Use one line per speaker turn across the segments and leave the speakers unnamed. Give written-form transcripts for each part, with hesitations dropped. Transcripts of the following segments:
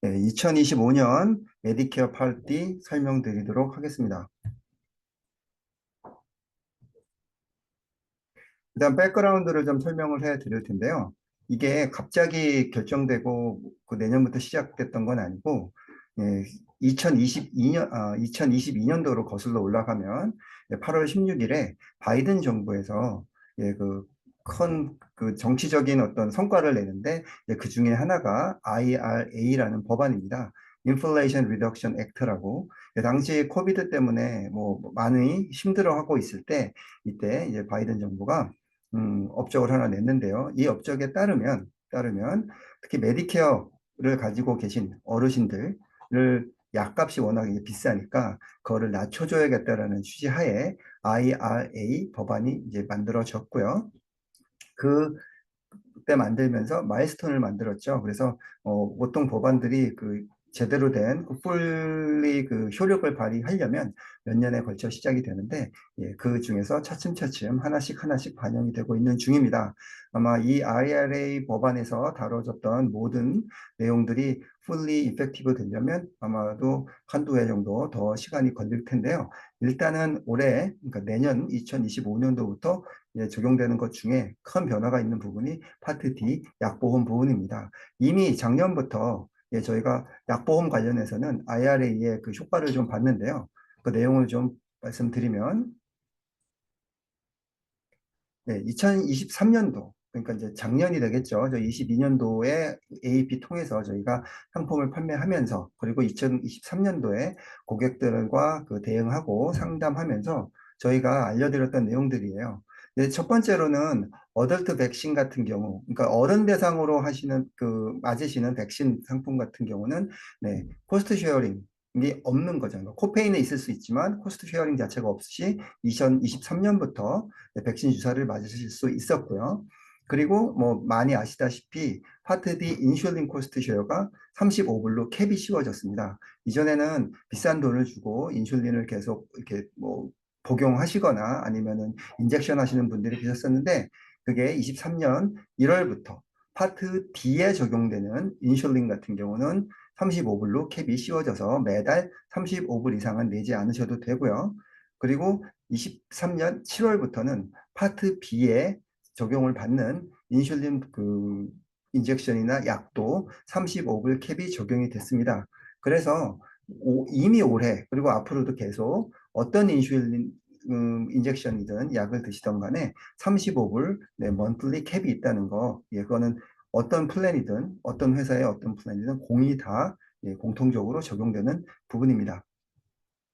2025년 메디케어 파트 설명드리도록 하겠습니다. 일단 백그라운드를 좀 설명을 해 드릴 텐데요. 이게 갑자기 결정되고 그 내년부터 시작됐던 건 아니고, 2022년도로 거슬러 올라가면 8월 16일에 바이든 정부에서 큰 그 정치적인 어떤 성과를 내는데, 그 중에 하나가 IRA라는 법안입니다. Inflation Reduction Act라고. 당시 코비드 때문에 뭐 많이 힘들어하고 있을 때, 이때 이제 바이든 정부가 업적을 하나 냈는데요. 이 업적에 따르면 특히 메디케어를 가지고 계신 어르신들을 약값이 워낙에 비싸니까 그거를 낮춰줘야겠다라는 취지 하에 IRA 법안이 이제 만들어졌고요. 그때 만들면서 마일스톤을 만들었죠. 그래서 보통 법안들이 제대로 된 풀리 효력을 발휘하려면 몇 년에 걸쳐 시작이 되는데, 그 중에서 차츰차츰 하나씩 반영이 되고 있는 중입니다. 아마 이 IRA 법안에서 다뤄졌던 모든 내용들이 fully effective 되려면 아마도 한두 해 정도 더 시간이 걸릴 텐데요. 일단은 올해, 그러니까 내년 2025년도부터 적용되는 것 중에 큰 변화가 있는 부분이 파트 D 약보험 부분입니다. 이미 작년부터 저희가 약보험 관련해서는 IRA의 그 효과를 좀 봤는데요. 그 내용을 좀 말씀드리면, 2023년도, 그러니까 이제 작년이 되겠죠. 저 22년도에 AEP 통해서 저희가 상품을 판매하면서, 그리고 2023년도에 고객들과 대응하고 상담하면서 저희가 알려드렸던 내용들이에요. 첫 번째로는 어덜트 백신 같은 경우, 그러니까 어른 대상으로 맞으시는 백신 상품 같은 경우는, 코스트 쉐어링이 없는 거죠. 그러니까 코페이는 있을 수 있지만 코스트 쉐어링 자체가 없이 2023년부터 백신 주사를 맞으실 수 있었고요. 그리고 뭐 많이 아시다시피 파트 D 인슐린 코스트 쉐어가 35불로 캡이 씌워졌습니다. 이전에는 비싼 돈을 주고 인슐린을 계속 이렇게 뭐 복용하시거나 아니면은 인젝션 하시는 분들이 계셨었는데, 그게 23년 1월부터 파트 D에 적용되는 인슐린 같은 경우는 35불로 캡이 씌워져서 매달 35불 이상은 내지 않으셔도 되고요. 그리고 23년 7월부터는 파트 B에 적용을 받는 인슐린 인젝션이나 약도 35불 캡이 적용이 됐습니다. 그래서 이미 올해 그리고 앞으로도 계속 어떤 인슐린 인젝션이든 약을 드시던 간에 35불 먼틀리 캡이 있다는 거, 그거는 어떤 플랜이든 어떤 회사의 어떤 플랜이든 공이 다 공통적으로 적용되는 부분입니다.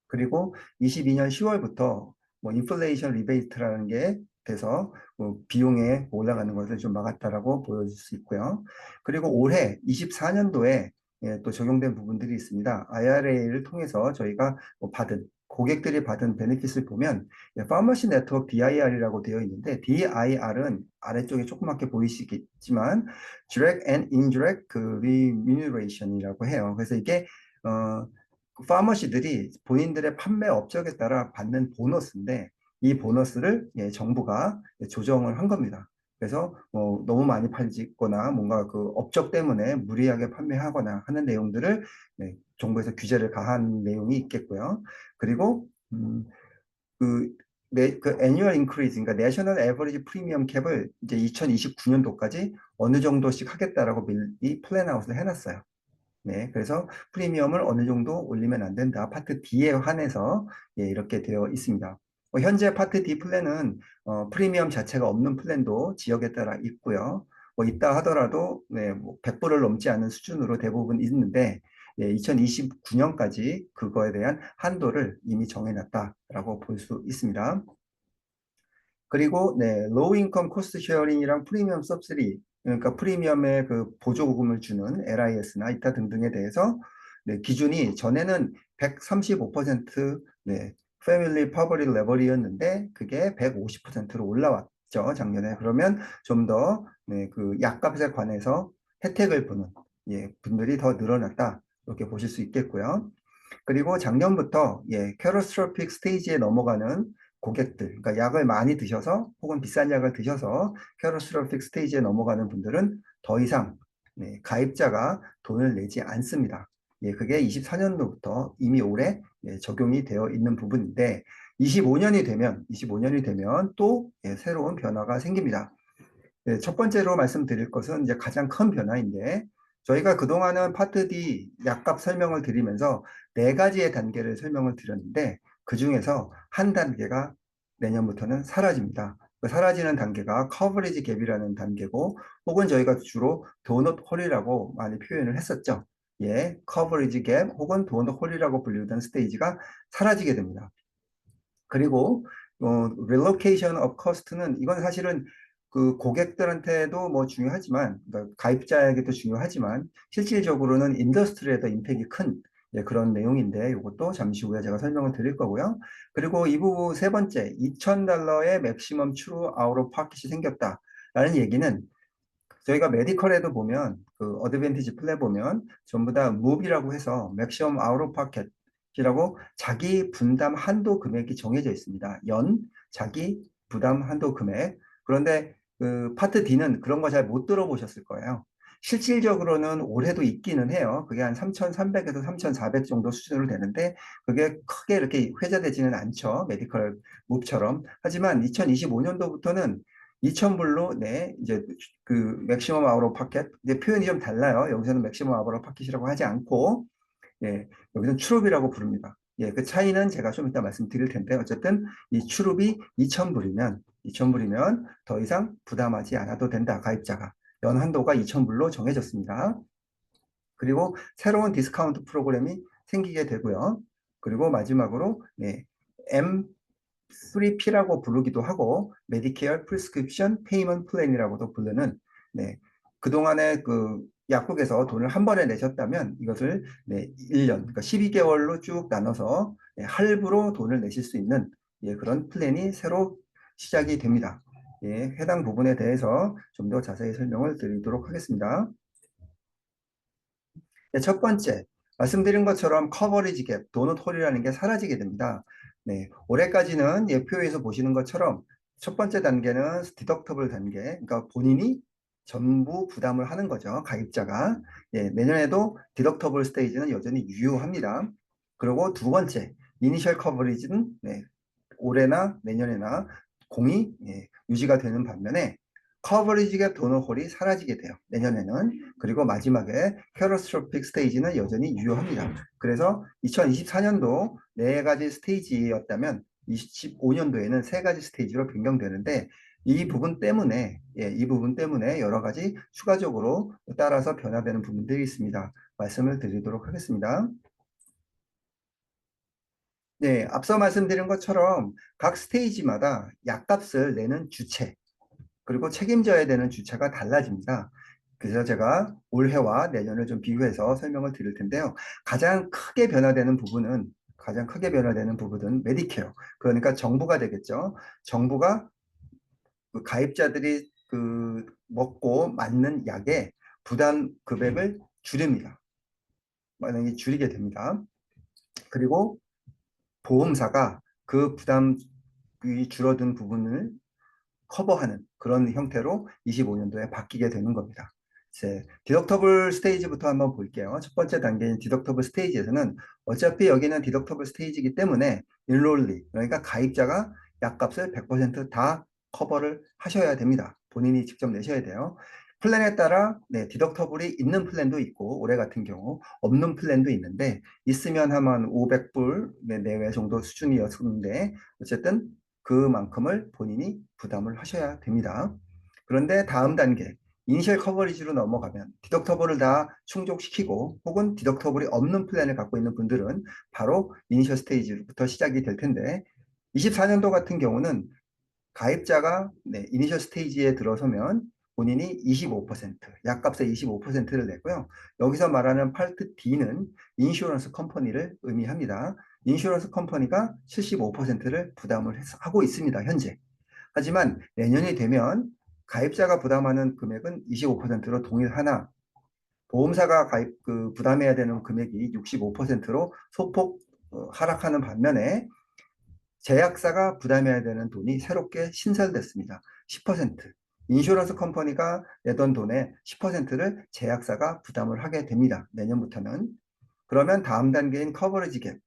그리고 22년 10월부터 뭐 인플레이션 리베이트라는 게 돼서 뭐 비용에 올라가는 것을 좀 막았다라고 보여줄 수 있고요. 그리고 올해 24년도에 또 적용된 부분들이 있습니다. IRA를 통해서 저희가 고객들이 받은 베네핏을 보면 파머시 네트워크 DIR이라고 되어 있는데, DIR은 아래쪽에 조그맣게 보이시겠지만 Direct and Indirect Remuneration이라고 해요. 그래서 이게 파머시들이 본인들의 판매 업적에 따라 받는 보너스인데, 이 보너스를 정부가 조정을 한 겁니다. 그래서 뭐 너무 많이 팔거나 뭔가 그 업적 때문에 무리하게 판매하거나 하는 내용들을 정부에서 규제를 가한 내용이 있겠고요. 그리고 애뉴얼 인크리즈, 그러니까 내셔널 에버리지 프리미엄 캡을 이제 2029년도까지 어느 정도씩 하겠다라고 미리 플랜아웃을 해놨어요. 그래서 프리미엄을 어느 정도 올리면 안 된다. 파트 D에 한해서 이렇게 되어 있습니다. 현재 파트 D 플랜은 프리미엄 자체가 없는 플랜도 지역에 따라 있고요. 뭐 있다 하더라도 뭐 100불을 넘지 않은 수준으로 대부분 있는데, 2029년까지 그거에 대한 한도를 이미 정해놨다라고 볼 수 있습니다. 그리고 로우 인컴 코스트 쉐어링이랑 프리미엄 서브시디, 그러니까 프리미엄의 그 보조금을 주는 LIS나 이타 등등에 대해서 기준이 전에는 135% 패밀리 퍼버리 레벨이었는데 그게 150%로 올라왔죠, 작년에. 그러면 좀 더 그 약값에 관해서 혜택을 보는 분들이 더 늘어났다, 이렇게 보실 수 있겠고요. 그리고 작년부터 캐러스트로픽 스테이지에 넘어가는 고객들, 그러니까 약을 많이 드셔서 혹은 비싼 약을 드셔서 캐러스트로픽 스테이지에 넘어가는 분들은 더 이상 네, 가입자가 돈을 내지 않습니다. 예, 그게 24년도부터 이미 올해 적용이 되어 있는 부분인데 25년이 되면 또 새로운 변화가 생깁니다. 네, 첫 번째로 말씀드릴 것은 이제 가장 큰 변화인데 저희가 그동안은 파트 D 약값 설명을 드리면서 네 가지의 단계를 설명을 드렸는데 그 중에서 한 단계가 내년부터는 사라집니다. 그 사라지는 단계가 커버리지 갭이라는 단계고 혹은 저희가 주로 도넛 홀이라고 많이 표현을 했었죠. 예, 커버리지 갭 혹은 도넛 홀이라고 불리던 스테이지가 사라지게 됩니다. 그리고 relocation of cost는 이건 사실은 그 고객들한테도 뭐 중요하지만 그러니까 가입자에게도 중요하지만 실질적으로는 인더스트리에 더 임팩이 큰 그런 내용인데 이것도 잠시 후에 제가 설명을 드릴 거고요. 그리고 이 부분 세 번째, $2,000의 맥시멈 트루 아웃 오브 파켓이 생겼다라는 얘기는 저희가 메디컬에도 보면 그 어드밴티지 플랜 보면 전부 다 무비라고 해서 맥시멈 아웃 오브 파켓이라고 자기 분담 한도 금액이 정해져 있습니다. 연 자기 부담 한도 금액. 그런데 그 파트 D는 그런 거 잘 못 들어보셨을 거예요. 실질적으로는 올해도 있기는 해요. 그게 한 3,300에서 3,400 정도 수준으로 되는데 그게 크게 이렇게 회자되지는 않죠. 메디컬 무브처럼. 하지만 2025년도부터는 2,000불로 이제 그 맥시멈 아워러 파켓 이제 표현이 좀 달라요. 여기서는 맥시멈 아워러 파켓이라고 하지 않고 여기서는 추룹이라고 부릅니다. 그 차이는 제가 좀 이따 말씀드릴 텐데 어쨌든 이 추룹이 2,000불이면 더 이상 부담하지 않아도 된다. 가입자가 연 한도가 2,000불로 정해졌습니다. 그리고 새로운 디스카운트 프로그램이 생기게 되고요. 그리고 마지막으로 M3P라고 부르기도 하고 메디케어 프리스크립션 페이먼트 플랜이라고도 부르는 그동안에 그 약국에서 돈을 한 번에 내셨다면 이것을 1년 그러니까 12개월로 쭉 나눠서 할부로 돈을 내실 수 있는 그런 플랜이 새로 시작이 됩니다. 해당 부분에 대해서 좀 더 자세히 설명을 드리도록 하겠습니다. 첫 번째, 말씀드린 것처럼 커버리지 갭, 도넛 홀이라는 게 사라지게 됩니다. 올해까지는 표에서 보시는 것처럼 첫 번째 단계는 디덕터블 단계, 그러니까 본인이 전부 부담을 하는 거죠. 가입자가. 내년에도 디덕터블 스테이지는 여전히 유효합니다. 그리고 두 번째, 이니셜 커버리지는 올해나 내년에나 공이 유지가 되는 반면에 커버리지 갭 도넛 홀이 사라지게 돼요. 내년에는. 그리고 마지막에 캐러스트로픽 스테이지는 여전히 유효합니다. 그래서 2024년도 네 가지 스테이지였다면 25년도에는 세 가지 스테이지로 변경되는데 이 부분 때문에 여러 가지 추가적으로 따라서 변화되는 부분들이 있습니다. 말씀을 드리도록 하겠습니다. 앞서 말씀드린 것처럼 각 스테이지마다 약값을 내는 주체, 그리고 책임져야 되는 주체가 달라집니다. 그래서 제가 올해와 내년을 좀 비교해서 설명을 드릴 텐데요. 가장 크게 변화되는 부분은 메디케어. 그러니까 정부가 되겠죠. 정부가 그 가입자들이 그 먹고 맞는 약의 부담 금액을 줄입니다. 만약에 줄이게 됩니다. 그리고 보험사가 그 부담이 줄어든 부분을 커버하는 그런 형태로 25년도에 바뀌게 되는 겁니다. 이제 디덕터블 스테이지부터 한번 볼게요. 첫 번째 단계인 디덕터블 스테이지에서는 어차피 여기는 디덕터블 스테이지이기 때문에 인롤리 그러니까 가입자가 약값을 100%다 커버를 하셔야 됩니다. 본인이 직접 내셔야 돼요. 플랜에 따라 디덕터블이 있는 플랜도 있고 올해 같은 경우 없는 플랜도 있는데 있으면 하면 500불 내외 정도 수준이었는데 어쨌든 그만큼을 본인이 부담을 하셔야 됩니다. 그런데 다음 단계, 이니셜 커버리지로 넘어가면 디덕터블을 다 충족시키고 혹은 디덕터블이 없는 플랜을 갖고 있는 분들은 바로 이니셜 스테이지부터 시작이 될 텐데 24년도 같은 경우는 가입자가 이니셜 스테이지에 들어서면 본인이 25%, 약값의 25%를 내고요. 여기서 말하는 파트 D는 인슈런스 컴퍼니를 의미합니다. 인슈런스 컴퍼니가 75%를 부담을 하고 있습니다. 현재. 하지만 내년이 되면 가입자가 부담하는 금액은 25%로 동일하나 보험사가 부담해야 되는 금액이 65%로 소폭 하락하는 반면에 제약사가 부담해야 되는 돈이 새롭게 신설됐습니다. 10%. 인슈런스 컴퍼니가 내던 돈의 10%를 제약사가 부담을 하게 됩니다. 내년부터는. 그러면 다음 단계인 커버리지 갭.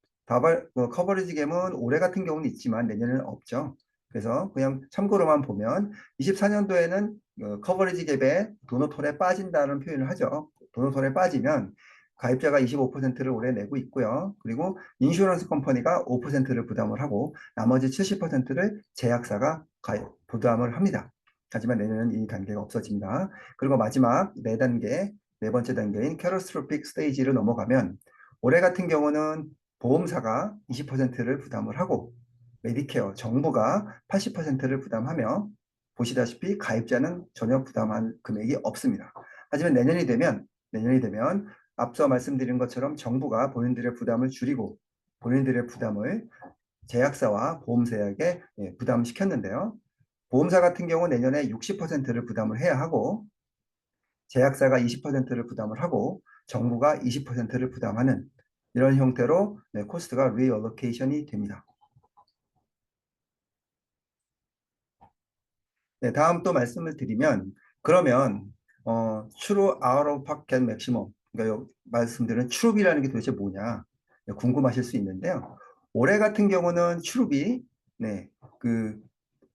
커버리지 갭은 올해 같은 경우는 있지만 내년에는 없죠. 그래서 그냥 참고로만 보면 24년도에는 커버리지 갭에 도너톨에 빠진다는 표현을 하죠. 도너톨에 빠지면 가입자가 25%를 올해 내고 있고요. 그리고 인슈런스 컴퍼니가 5%를 부담을 하고 나머지 70%를 제약사가 부담을 합니다. 하지만 내년은 이 단계가 없어집니다. 그리고 마지막 네 번째 단계인 캐러스트로픽 스테이지를 넘어가면 올해 같은 경우는 보험사가 20%를 부담을 하고 메디케어, 정부가 80%를 부담하며 보시다시피 가입자는 전혀 부담할 금액이 없습니다. 하지만 내년이 되면 앞서 말씀드린 것처럼 정부가 본인들의 부담을 줄이고 본인들의 부담을 제약사와 보험사에게 부담시켰는데요. 보험사 같은 경우 내년에 60%를 부담을 해야 하고 제약사가 20%를 부담을 하고 정부가 20%를 부담하는 이런 형태로 코스트가 리얼로케이션이 됩니다. 네, 다음 또 말씀을 드리면 그러면 true out of pocket maximum 그러니까 말씀드린 트룹이라는 게 도대체 뭐냐 궁금하실 수 있는데요. 올해 같은 경우는 트룹이 네, 그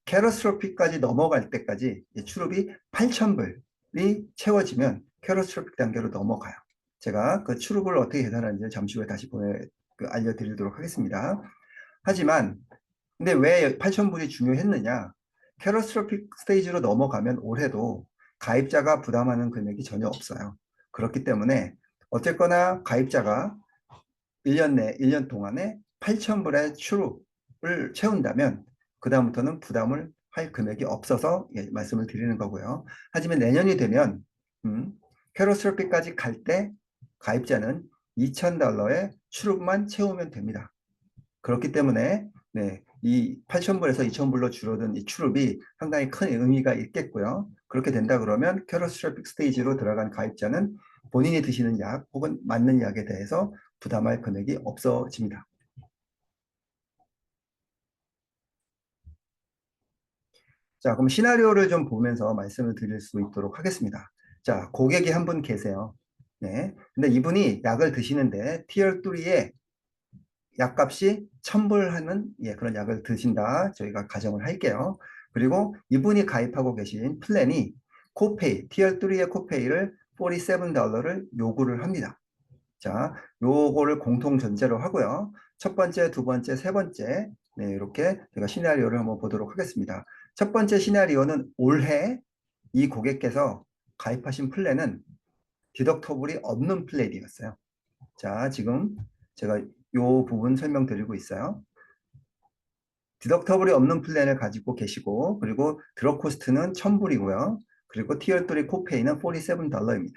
캐러스트로픽까지 넘어갈 때까지 트룹이 8,000불이 채워지면 캐러스트로픽 단계로 넘어가요. 제가 그 트룹을 어떻게 계산하는지 잠시 후에 다시 알려드리도록 하겠습니다. 하지만 근데 왜 8,000불이 중요했느냐? 캐러스트로픽 스테이지로 넘어가면 올해도 가입자가 부담하는 금액이 전혀 없어요. 그렇기 때문에 어쨌거나 가입자가 1년 동안에 8,000불의 추룹을 채운다면 그다음부터는 부담을 할 금액이 없어서 말씀을 드리는 거고요. 하지만 내년이 되면 캐러스트로픽까지 갈 때 가입자는 $2,000의 추룹만 채우면 됩니다. 그렇기 때문에 네, 이 8,000불에서 2,000불로 줄어든 이 추룹이 상당히 큰 의미가 있겠고요. 그렇게 된다 그러면 캐러스트로픽 스테이지로 들어간 가입자는 본인이 드시는 약 혹은 맞는 약에 대해서 부담할 금액이 없어집니다. 자, 그럼 시나리오를 좀 보면서 말씀을 드릴 수 있도록 하겠습니다. 자, 고객이 한 분 계세요. 네. 근데 이분이 약을 드시는데 티어 3에 약값이 1,000불 하는 그런 약을 드신다. 저희가 가정을 할게요. 그리고 이분이 가입하고 계신 플랜이 코페이, 티어 3의 코페이를 $47를 요구를 합니다. 자, 요거를 공통 전제로 하고요. 첫 번째, 두 번째, 세 번째, 네, 이렇게 제가 시나리오를 한번 보도록 하겠습니다. 첫 번째 시나리오는 올해 이 고객께서 가입하신 플랜은 디덕터블이 없는 플랜이었어요. 자, 지금 제가 요 부분 설명드리고 있어요. 디덕터블이 없는 플랜을 가지고 계시고, 그리고 드럭 코스트는 1,000불이고요. 그리고 티어 3 코페이는 $47입니다.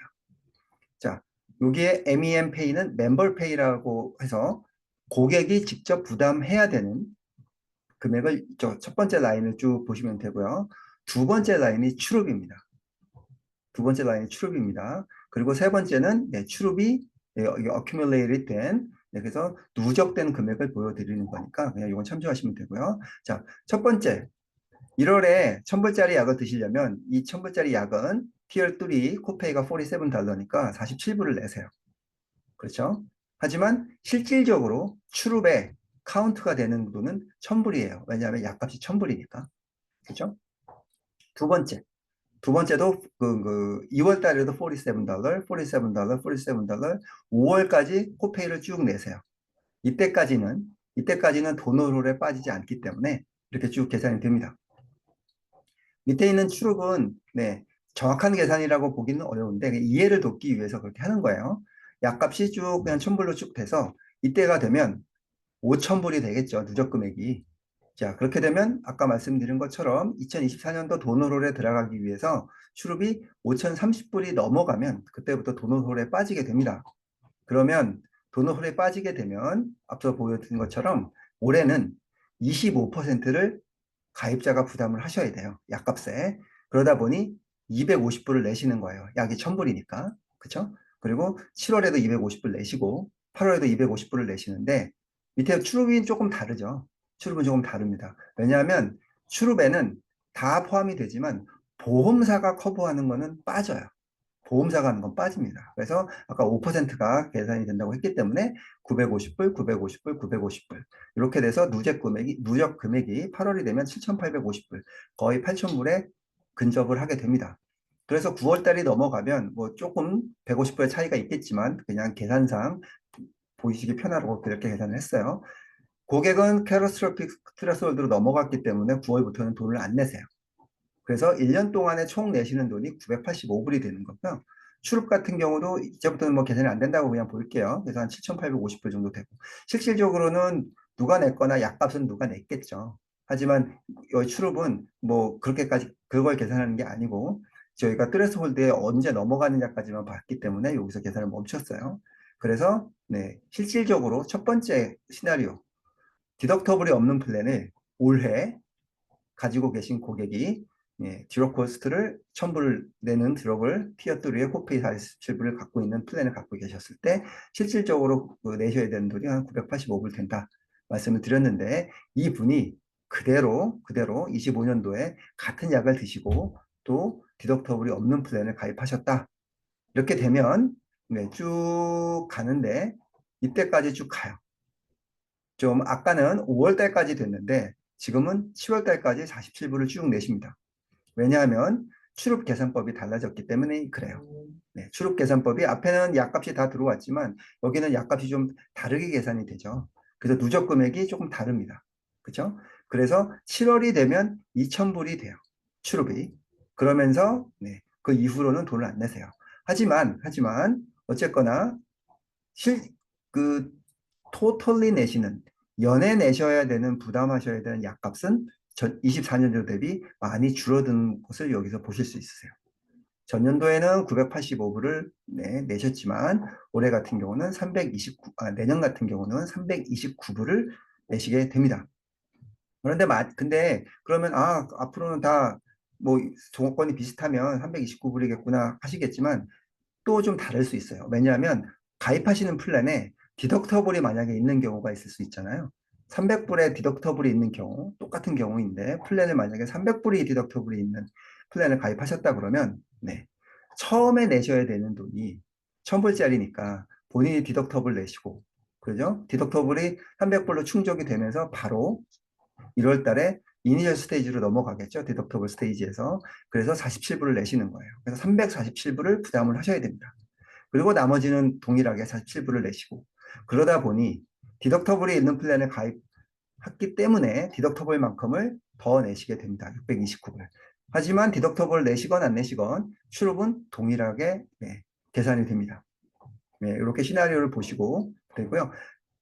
자, 여기에 MEM 페이는 멤버 페이라고 해서 고객이 직접 부담해야 되는 금액을 첫 번째 라인을 쭉 보시면 되고요. 두 번째 라인이 추룹입니다. 두 번째 라인이 추룹입니다. 그리고 세 번째는 추룹이 accumulated 된 그래서 누적된 금액을 보여드리는 거니까 그냥 이건 참조하시면 되고요. 자, 첫 번째 1월에 1,000불짜리 약을 드시려면 이 1,000불짜리 약은 티어 3 코페이가 $47니까 47불을 내세요. 그렇죠? 하지만 실질적으로 추룹에 카운트가 되는 돈은 1,000불이에요. 왜냐하면 약값이 1,000불이니까. 그렇죠? 두 번째. 두 번째도 2월 달에도 $47, $47, $47, 5월까지 코페이를 쭉 내세요. 이때까지는 도너롤에 빠지지 않기 때문에 이렇게 쭉 계산이 됩니다. 밑에 있는 추룹은 정확한 계산이라고 보기는 어려운데 이해를 돕기 위해서 그렇게 하는 거예요. 약값이 쭉 그냥 1,000불로 쭉 돼서 이때가 되면 5,000불이 되겠죠. 누적 금액이. 자, 그렇게 되면 아까 말씀드린 것처럼 2024년도 도너홀에 들어가기 위해서 추룹이 5,030불이 넘어가면 그때부터 도너홀에 빠지게 됩니다. 그러면 도너홀에 빠지게 되면 앞서 보여드린 것처럼 올해는 25%를 가입자가 부담을 하셔야 돼요. 약값에. 그러다 보니 250불을 내시는 거예요. 약이 1,000불이니까. 그쵸? 그리고 7월에도 250불 내시고 8월에도 250불을 내시는데 밑에 추룹이 조금 다르죠. 추룹은 조금 다릅니다. 왜냐하면 추룹에는 다 포함이 되지만 보험사가 커버하는 거는 빠져요. 보험사가 하는 건 빠집니다. 그래서 아까 5%가 계산이 된다고 했기 때문에 950불, 950불, 950불 이렇게 돼서 누적 금액이 8월이 되면 7,850불, 거의 8,000불에 근접을 하게 됩니다. 그래서 9월 달이 넘어가면 뭐 조금 150불의 차이가 있겠지만 그냥 계산상 보이시기 편하라고 그렇게 계산을 했어요. 고객은 캐러스트로픽 트레스홀드로 넘어갔기 때문에 9월부터는 돈을 안 내세요. 그래서 1년 동안에 총 내시는 돈이 985불이 되는 거고요. 출입 같은 경우도 이제부터는 뭐 계산이 안 된다고 그냥 볼게요. 그래서 한 7,850불 정도 되고. 실질적으로는 누가 냈거나 약값은 누가 냈겠죠. 하지만 이 출입은 뭐 그렇게까지 그걸 계산하는 게 아니고 저희가 트레스홀드에 언제 넘어가느냐까지만 봤기 때문에 여기서 계산을 멈췄어요. 그래서 네, 실질적으로 첫 번째 시나리오 디덕터블이 없는 플랜을 올해 가지고 계신 고객이 드롭 코스트를 1000불 내는 드롭을 티어 3에 코페이 47불을 갖고 있는 플랜을 갖고 계셨을 때 실질적으로 내셔야 되는 돈이 한 985불 된다 말씀을 드렸는데 이분이 그대로 25년도에 같은 약을 드시고 또 디덕터블이 없는 플랜을 가입하셨다. 이렇게 되면 쭉 가는데 이때까지 쭉 가요. 좀 아까는 5월 달까지 됐는데 지금은 10월 달까지 47불을 쭉 내십니다. 왜냐하면 출입 계산법이 달라졌기 때문에 그래요. 네, 출입 계산법이 앞에는 약값이 다 들어왔지만 여기는 약값이 좀 다르게 계산이 되죠. 그래서 누적 금액이 조금 다릅니다. 그렇죠? 그래서 7월이 되면 2,000불이 돼요. 출입이. 그러면서 네, 그 이후로는 돈을 안 내세요. 하지만 어쨌거나 그 토털리 내시는 연에 내셔야 되는 부담하셔야 되는 약값은 24년도 대비 많이 줄어든 것을 여기서 보실 수 있으세요. 전년도에는 985불을 내셨지만 올해 같은 경우는 내년 같은 경우는 329불을 내시게 됩니다. 그런데 근데 그러면 앞으로는 다 뭐 종업권이 비슷하면 329불이겠구나 하시겠지만 또 좀 다를 수 있어요. 왜냐하면 가입하시는 플랜에 디덕터블이 만약에 있는 경우가 있을 수 있잖아요. 300불에 디덕터블이 있는 경우, 똑같은 경우인데 플랜을 만약에 300불이 디덕터블이 있는 플랜을 가입하셨다 그러면 처음에 내셔야 되는 돈이 1000불짜리니까 본인이 디덕터블 내시고 그죠? 디덕터블이 300불로 충족이 되면서 바로 1월 달에 이니셜 스테이지로 넘어가겠죠. 디덕터블 스테이지에서. 그래서 47불을 내시는 거예요. 그래서 347불을 부담을 하셔야 됩니다. 그리고 나머지는 동일하게 47불을 내시고 그러다 보니 디덕터블이 있는 플랜에 가입했기 때문에 디덕터블만큼을 더 내시게 됩니다. 629불. 하지만 디덕터블 내시건 안 내시건 출입은 동일하게 계산이 됩니다. 이렇게 시나리오를 보시고 되고요.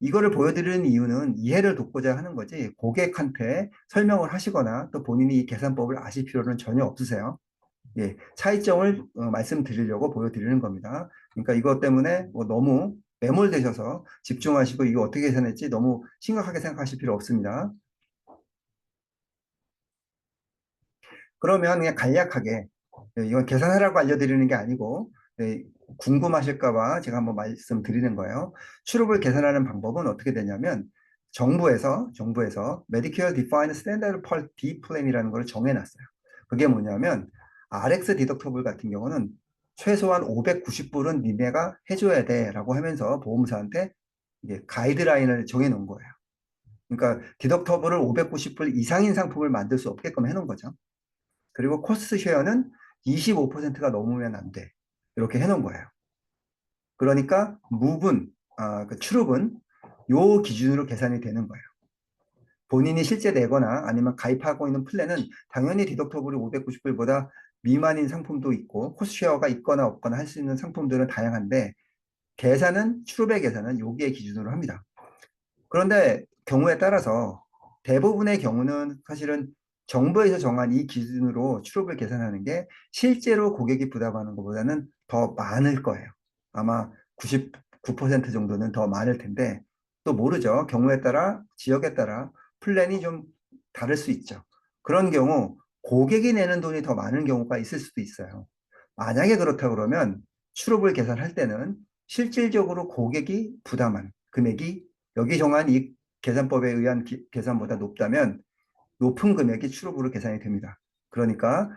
이거를 보여드리는 이유는 이해를 돕고자 하는 거지 고객한테 설명을 하시거나 또 본인이 이 계산법을 아실 필요는 전혀 없으세요. 차이점을 말씀드리려고 보여드리는 겁니다. 그러니까 이것 때문에 뭐 너무 매몰되셔서 집중하시고 이거 어떻게 계산했지 너무 심각하게 생각하실 필요 없습니다. 그러면 그냥 간략하게 이건 계산하라고 알려드리는 게 아니고 궁금하실까 봐 제가 한번 말씀드리는 거예요. 출입을 계산하는 방법은 어떻게 되냐면 정부에서 Medicare Defined Standard Per D 플랜이라는 걸 정해놨어요. 그게 뭐냐면 RX 디덕터블 같은 경우는 최소한 590불은 니네가 해줘야 돼라고 하면서 보험사한테 이제 가이드라인을 정해놓은 거예요. 그러니까 디덕터블을 590불 이상인 상품을 만들 수 없게끔 해놓은 거죠. 그리고 코스트 쉐어는 25%가 넘으면 안 돼. 이렇게 해놓은 거예요. 그러니까 그 출입은 요 기준으로 계산이 되는 거예요. 본인이 실제 내거나 아니면 가입하고 있는 플랜은 당연히 디덕터블이 590불보다 미만인 상품도 있고 코스트 쉐어가 있거나 없거나 할 수 있는 상품들은 다양한데 출입의 계산은 여기에 기준으로 합니다. 그런데 경우에 따라서 대부분의 경우는 사실은 정부에서 정한 이 기준으로 출입을 계산하는 게 실제로 고객이 부담하는 것보다는 더 많을 거예요. 아마 99% 정도는 더 많을 텐데 또 모르죠. 경우에 따라 지역에 따라 플랜이 좀 다를 수 있죠. 그런 경우 고객이 내는 돈이 더 많은 경우가 있을 수도 있어요. 만약에 그렇다 그러면 출입을 계산할 때는 실질적으로 고객이 부담한 금액이 여기 정한 이 계산법에 의한 계산보다 높다면 높은 금액이 출입으로 계산이 됩니다. 그러니까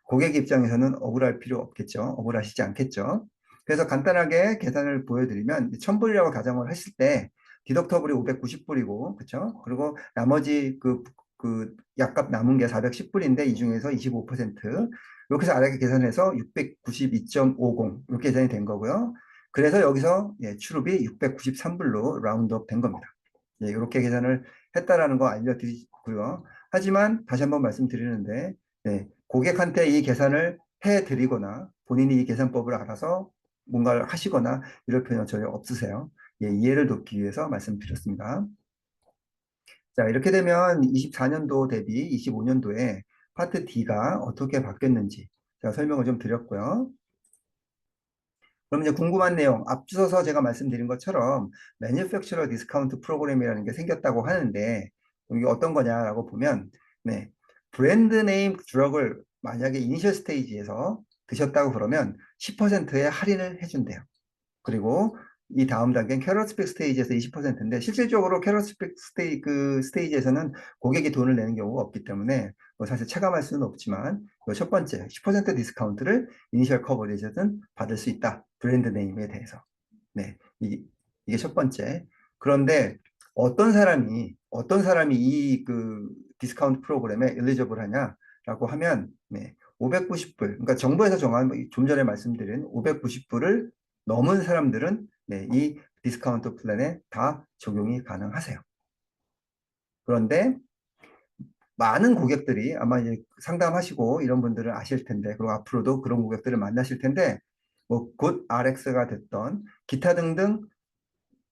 고객 입장에서는 억울할 필요 없겠죠. 억울하시지 않겠죠. 그래서 간단하게 계산을 보여드리면 1000불이라고 가정을 했을 때 디덕터블이 590불이고 그렇죠? 그리고 나머지 그 약값 남은 게 410불인데 이 중에서 25% 이렇게 해서 아래게 계산해서 692.50 이렇게 계산이 된 거고요. 그래서 여기서 출입이 693불로 라운드업 된 겁니다. 이렇게 계산을 했다라는 거 알려드리고요. 하지만 다시 한번 말씀드리는데 고객한테 이 계산을 해드리거나 본인이 이 계산법을 알아서 뭔가를 하시거나 이럴 필요는 전혀 없으세요. 이해를 돕기 위해서 말씀드렸습니다. 자, 이렇게 되면 24년도 대비 25년도에 파트 D가 어떻게 바뀌었는지 제가 설명을 좀 드렸고요. 그럼 이제 궁금한 내용, 앞서서 제가 말씀드린 것처럼 Manufacturer Discount 프로그램이라는 게 생겼다고 하는데 이게 어떤 거냐라고 보면 브랜드 네임 드럭을 만약에 이니셜 스테이지에서 드셨다고 그러면 10%의 할인을 해준대요. 그리고 이 다음 단계는 캐럿스펙 스테이지에서 20%인데 실질적으로 캐럿스펙 스테이지에서는 고객이 돈을 내는 경우가 없기 때문에 뭐 사실 체감할 수는 없지만 첫 번째 10% 디스카운트를 이니셜 커버리지든 받을 수 있다. 브랜드 네임에 대해서. 이게 첫 번째. 그런데 어떤 사람이 이 디스카운트 프로그램에 엘리저블 하냐라고 하면 590불. 그러니까 정부에서 정한 좀 전에 말씀드린 590불을 넘은 사람들은 이 디스카운트 플랜에 다 적용이 가능하세요. 그런데 많은 고객들이 아마 이제 상담하시고 이런 분들은 아실 텐데, 그리고 앞으로도 그런 고객들을 만나실 텐데, 뭐, 굿 RX가 됐던 기타 등등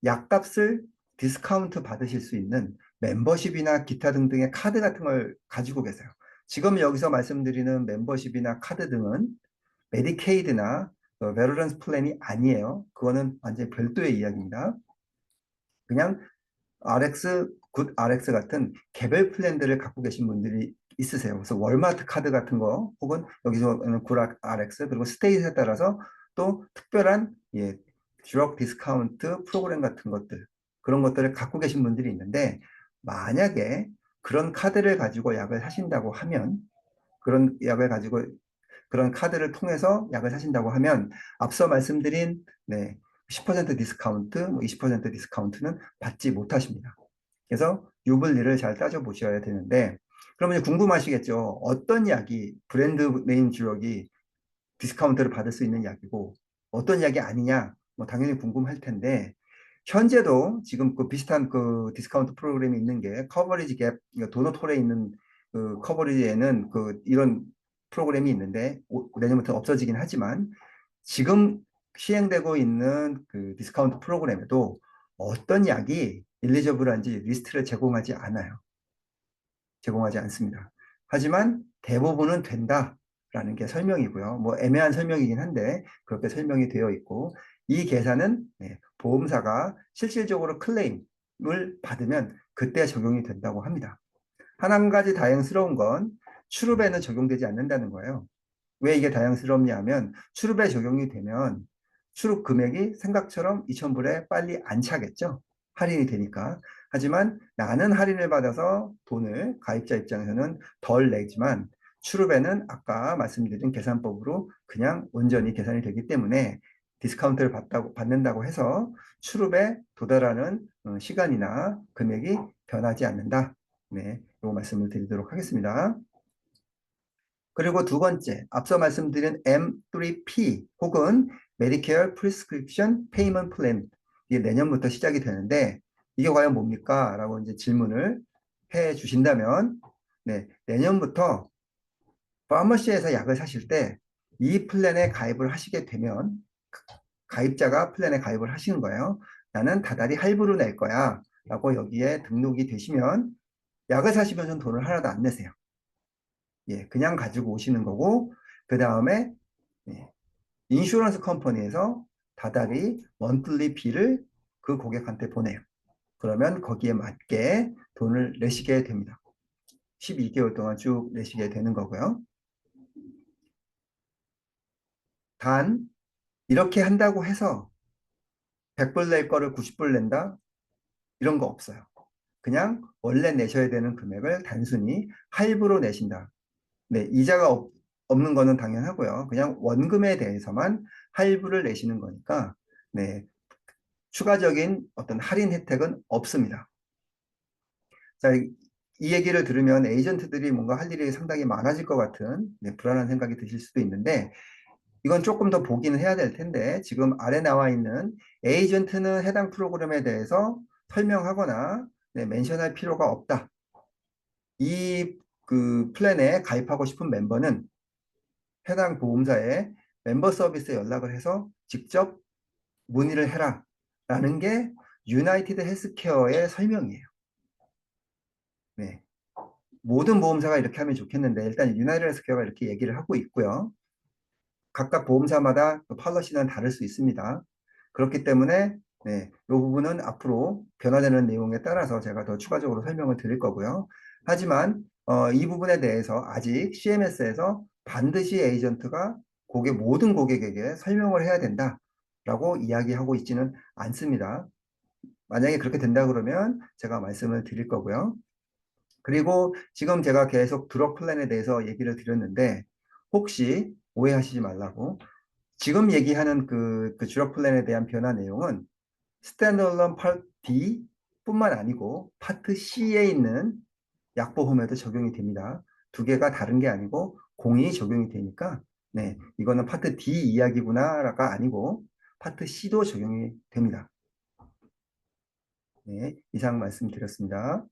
약값을 디스카운트 받으실 수 있는 멤버십이나 기타 등등의 카드 같은 걸 가지고 계세요. 지금 여기서 말씀드리는 멤버십이나 카드 등은 메디케이드나 베러런스 플랜이 아니에요. 그거는 완전히 별도의 이야기입니다. 그냥 RX, 굿 RX 같은 개별 플랜들을 갖고 계신 분들이 있으세요. 그래서 월마트 카드 같은 거 혹은 여기서는 굿 RX 그리고 스테이트에 따라서 또 특별한 드럭 디스카운트 프로그램 같은 것들 그런 것들을 갖고 계신 분들이 있는데 만약에 그런 카드를 가지고 약을 사신다고 하면 그런 약을 가지고 그런 카드를 통해서 약을 사신다고 하면 앞서 말씀드린 10% 디스카운트, 뭐 20% 디스카운트는 받지 못하십니다. 그래서 유불리를 잘 따져보셔야 되는데 그러면 궁금하시겠죠. 어떤 약이 브랜드 네임 주력이 디스카운트를 받을 수 있는 약이고 어떤 약이 아니냐 뭐 당연히 궁금할 텐데 현재도 지금 그 비슷한 그 디스카운트 프로그램이 있는 게 커버리지 갭, 도넛 홀에 있는 그 커버리지에는 이런 프로그램이 있는데 내년부터 없어지긴 하지만 지금 시행되고 있는 그 디스카운트 프로그램에도 어떤 약이 일리저블한지 리스트를 제공하지 않아요. 제공하지 않습니다. 하지만 대부분은 된다라는 게 설명이고요. 뭐 애매한 설명이긴 한데 그렇게 설명이 되어 있고 이 계산은 보험사가 실질적으로 클레임을 받으면 그때 적용이 된다고 합니다. 한 가지 다행스러운 건 추룹에는 적용되지 않는다는 거예요. 왜 이게 다양스럽냐 하면 추룹에 적용이 되면 추룹 금액이 생각처럼 2,000불에 빨리 안 차겠죠. 할인이 되니까. 하지만 나는 할인을 받아서 돈을 가입자 입장에서는 덜 내지만 추룹에는 아까 말씀드린 계산법으로 그냥 온전히 계산이 되기 때문에 디스카운트를 받는다고 해서 추룹에 도달하는 시간이나 금액이 변하지 않는다. 이 말씀을 드리도록 하겠습니다. 그리고 두 번째, 앞서 말씀드린 M3P 혹은 Medicare Prescription Payment Plan 이게 내년부터 시작이 되는데 이게 과연 뭡니까? 라고 이제 질문을 해 주신다면 내년부터 파머시에서 약을 사실 때 이 플랜에 가입을 하시게 되면 가입자가 플랜에 가입을 하시는 거예요. 나는 다달이 할부로 낼 거야 라고 여기에 등록이 되시면 약을 사시면 돈을 하나도 안 내세요. 그냥 가지고 오시는 거고 그 다음에 인슈런스 컴퍼니에서 다달이 먼틀리 비를 그 고객한테 보내요. 그러면 거기에 맞게 돈을 내시게 됩니다. 12개월 동안 쭉 내시게 되는 거고요. 단 이렇게 한다고 해서 100불 낼 거를 90불 낸다? 이런 거 없어요. 그냥 원래 내셔야 되는 금액을 단순히 할부로 내신다. 네, 이자가 없는 거는 당연하고요. 그냥 원금에 대해서만 할부를 내시는 거니까, 네, 추가적인 어떤 할인 혜택은 없습니다. 자, 이 얘기를 들으면 에이전트들이 뭔가 할 일이 상당히 많아질 것 같은, 네, 불안한 생각이 드실 수도 있는데, 이건 조금 더 보기는 해야 될 텐데, 지금 아래 나와 있는 에이전트는 해당 프로그램에 대해서 설명하거나, 네, 멘션할 필요가 없다. 이 그 플랜에 가입하고 싶은 멤버는 해당 보험사의 멤버 서비스에 연락을 해서 직접 문의를 해라 라는 게 유나이티드 헬스케어의 설명이에요. 네. 모든 보험사가 이렇게 하면 좋겠는데 일단 유나이티드 헬스케어가 이렇게 얘기를 하고 있고요. 각각 보험사마다 폴리시는 다를 수 있습니다. 그렇기 때문에 네, 이 부분은 앞으로 변화되는 내용에 따라서 제가 더 추가적으로 설명을 드릴 거고요. 하지만 이 부분에 대해서 아직 CMS에서 반드시 에이전트가 모든 고객에게 설명을 해야 된다라고 이야기하고 있지는 않습니다. 만약에 그렇게 된다 그러면 제가 말씀을 드릴 거고요. 그리고 지금 제가 계속 드럭 플랜에 대해서 얘기를 드렸는데 혹시 오해하시지 말라고 지금 얘기하는 그 주력 플랜에 대한 변화 내용은 스탠드얼론 파트 D 뿐만 아니고 파트 C에 있는 약보험에도 적용이 됩니다. 두 개가 다른 게 아니고 공이 적용이 되니까 네, 이거는 파트 D 이야기구나가 아니고 파트 C도 적용이 됩니다. 네, 이상 말씀드렸습니다.